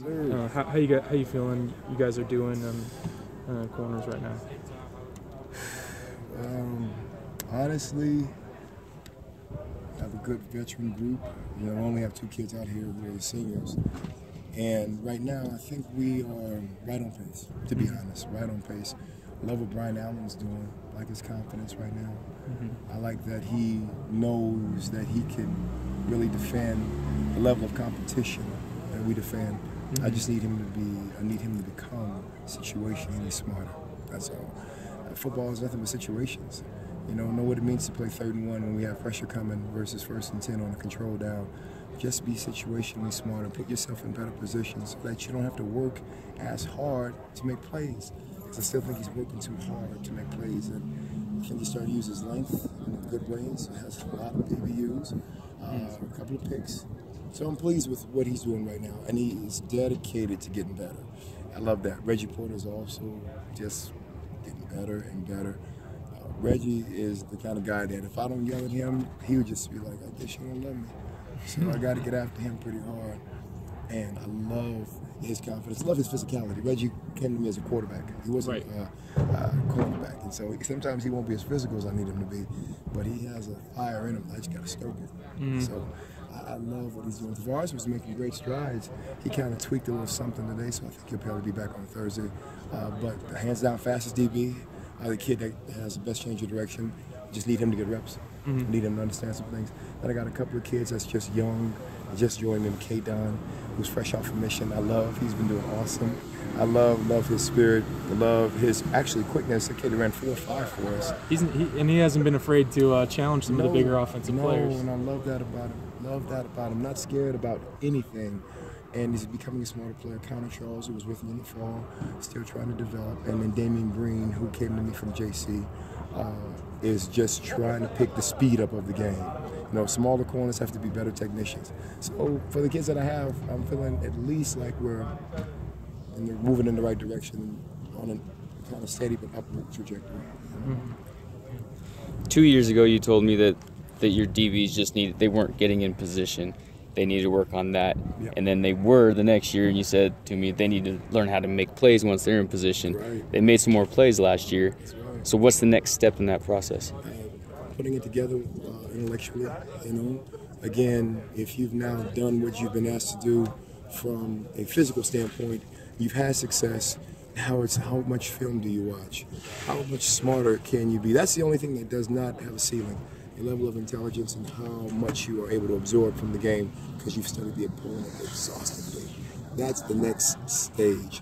How you feeling? You guys are doing corners right now. Honestly, I have a good veteran group. You know, I only have 2 kids out here who are seniors. And right now, I think we are right on pace, to be honest, right on pace. I love what Brian Allen's doing, I like his confidence right now. I like that he knows that he can really defend the level of competition that we defend. I just need him to become situationally smarter. That's all. Football is nothing but situations. You know what it means to play 3rd and 1 when we have pressure coming versus 1st and 10 on a control down. Just be situationally smart and put yourself in better positions so that you don't have to work as hard to make plays. Because I still think he's working too hard to make plays. And I think he started to use his length in good ways. He has a lot of PBUs, a couple of picks. So I'm pleased with what he's doing right now. And he is dedicated to getting better. I love that. Reggie Porter is also just getting better and better. Reggie is the kind of guy that if I don't yell at him, he would just be like, I guess you don't love me. So I got to get after him pretty hard. And I love his confidence, love his physicality. Reggie came to me as a quarterback. He wasn't a quarterback. And so sometimes he won't be as physical as I need him to be, but he has a fire in him. I just got to stoke it. So I love what he's doing. Tavares was making great strides. He kind of tweaked a little something today, so I think he'll probably be back on Thursday. But the hands down fastest DB, the kid that has the best change of direction, just need him to get reps. Need him to understand some things. Then I got a couple of kids that's just young, just joined them. K-Don, who's fresh off a mission. He's been doing awesome. I love his spirit. I love his quickness. The kid ran 4.5 for us. He hasn't been afraid to challenge some of the bigger offensive players. And I love that about him. Love that about him. Not scared about anything. And he's becoming a smarter player. Connor Charles, who was with me in the fall, still trying to develop. And then Damian Green, who came to me from JC, is just trying to pick the speed up of the game. You know, smaller corners have to be better technicians. So for the kids that I have, I'm feeling at least like we're moving in the right direction on a kind of steady but upward trajectory. 2 years ago, you told me that your DBs they weren't getting in position. They needed to work on that. Yep. And then they were the next year, and you said to me they need to learn how to make plays once they're in position. Right. They made some more plays last year. That's right. So what's the next step in that process? Putting it together intellectually, you know. Again, if you've now done what you've been asked to do from a physical standpoint, you've had success. Now it's how much film do you watch? How much smarter can you be? That's the only thing that does not have a ceiling. Your level of intelligence and how much you are able to absorb from the game because you've studied the opponent exhaustively. That's the next stage.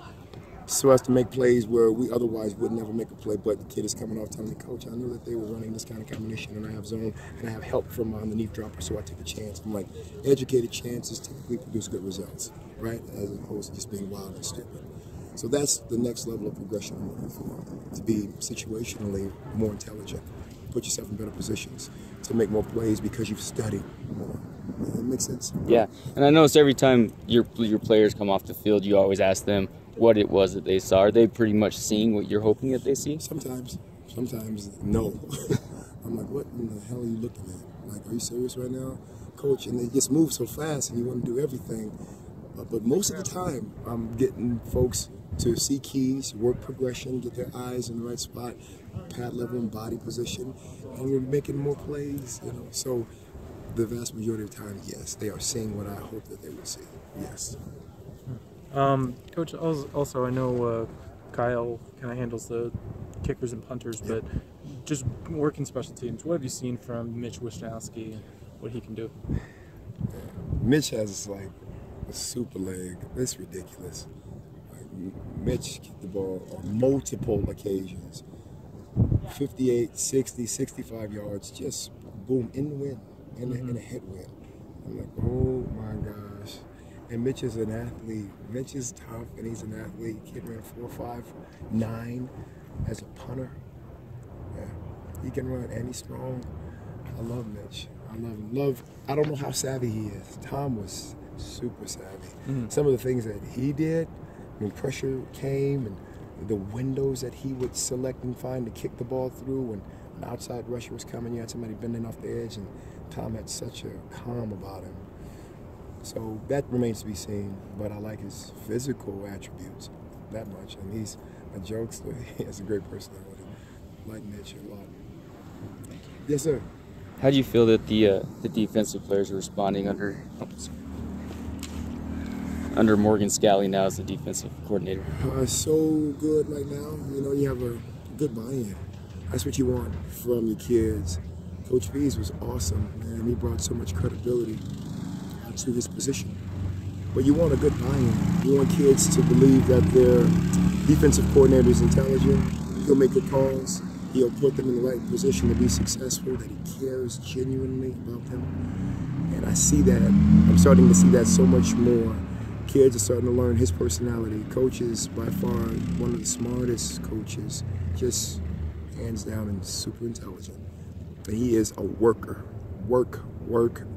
So as to make plays where we otherwise would never make a play, but the kid is coming off telling me, Coach, I knew that they were running this kind of combination and I have zone and I have help from underneath dropper, so I take a chance. I'm like, educated chances typically produce good results, right? As opposed to just being wild and stupid. So that's the next level of progression I'm looking for, to be situationally more intelligent. Put yourself in better positions to make more plays because you've studied more. That makes sense? Yeah, and I notice every time your players come off the field, you always ask them what it was that they saw. Are they pretty much seeing what you're hoping that they see? Sometimes no. I'm like, what in the hell are you looking at? Like, are you serious right now, Coach? And they just move so fast and you want to do everything. But most of the time, I'm getting folks to see keys, work progression, get their eyes in the right spot, pad level and body position, and we're making more plays, you know. So the vast majority of the time, yes, they are seeing what I hope that they would see, yes. Coach, also I know Kyle kind of handles the kickers and punters, but just working special teams, what have you seen from Mitch Wishnowsky and what he can do? Mitch has like a super leg. It's ridiculous. Mitch kicked the ball on multiple occasions. 58, 60, 65 yards, just boom, in the wind, in a headwind. I'm like, oh my gosh. And Mitch is an athlete. Mitch is tough, and he's an athlete. Kid ran 4.59 as a punter. Yeah, he can run, and he's strong. I love Mitch. I love him. I don't know how savvy he is. Tom was super savvy. Some of the things that he did, when pressure came and the windows that he would select and find to kick the ball through when an outside rusher was coming, you had somebody bending off the edge, and Tom had such a calm about him. So that remains to be seen, but I like his physical attributes that much. And he's a jokester. He has a great personality. Like Mitch a lot. Yes, sir. How do you feel that the defensive players are responding under Morgan Scalley now as the defensive coordinator? So good right now. You know, you have a good buy-in. That's what you want from your kids. Coach V's was awesome, and he brought so much credibility to his position. But you want a good buy-in. You want kids to believe that their defensive coordinator is intelligent. He'll make good calls. He'll put them in the right position to be successful, that he cares genuinely about them. And I see that. I'm starting to see that so much more. Kids are starting to learn his personality. Coach is by far one of the smartest coaches, just hands down, and super intelligent. And he is a worker. Work,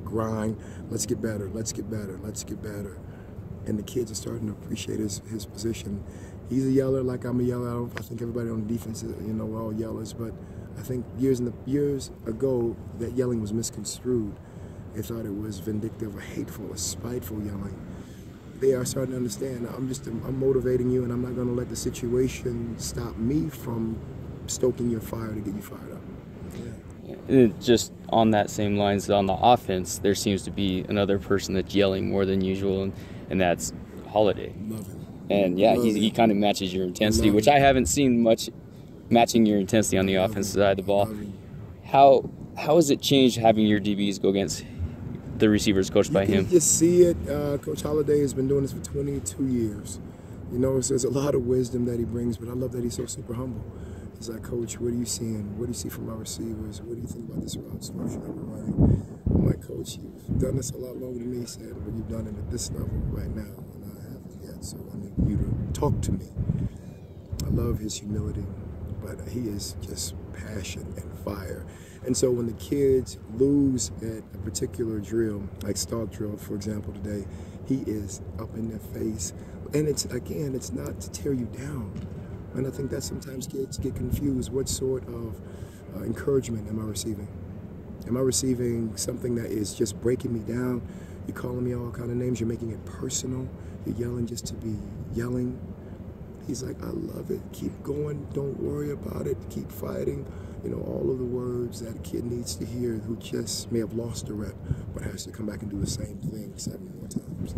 grind. Let's get better, let's get better, let's get better. And the kids are starting to appreciate his position. He's a yeller like I'm a yeller. I think everybody on the defense, we're all yellers. But I think years ago, that yelling was misconstrued. They thought it was vindictive or hateful or spiteful yelling. They are starting to understand, I'm motivating you, and I'm not going to let the situation stop me from stoking your fire to get you fired up. Yeah. And just on that same lines, on the offense, there seems to be another person that's yelling more than usual, and that's Holliday. Love him. And yeah, he kind of matches your intensity, which I haven't seen much matching your intensity on the offensive side of the ball. How has it changed having your DBs go against the receivers coached by him? You just see it. Coach Holliday has been doing this for 22 years. You know, so there's a lot of wisdom that he brings, but I love that he's so super humble. He's like, Coach, what are you seeing? What do you see from our receivers? What do you think about this route structure that we're running? I'm like, Coach, you've done this a lot longer than me. He said, but you've done it at this level right now, and I haven't yet, so I need you to talk to me. I love his humility, but he is just passion and fire. And so when the kids lose at a particular drill, like stalk drill, for example, today, he is up in their face. And it's not to tear you down. And I think that sometimes kids get confused. What sort of encouragement am I receiving? Am I receiving something that is just breaking me down? You're calling me all kind of names. You're making it personal. You're yelling just to be yelling. He's like, I love it. Keep going. Don't worry about it. Keep fighting. You know, all of the words that a kid needs to hear who just may have lost a rep, but has to come back and do the same thing 7 more times.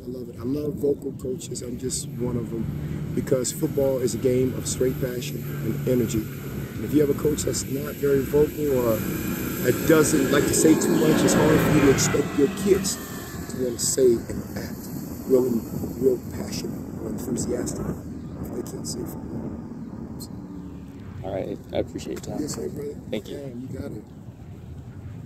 I love it. I love vocal coaches. I'm just one of them, because football is a game of straight passion and energy. And if you have a coach that's not very vocal or that doesn't like to say too much, it's hard for you to expect your kids to want to say and act real passionate or enthusiastic if they can't say football. All right, I appreciate your time. Yes, sir, brother. Thank you. Yeah, you got it.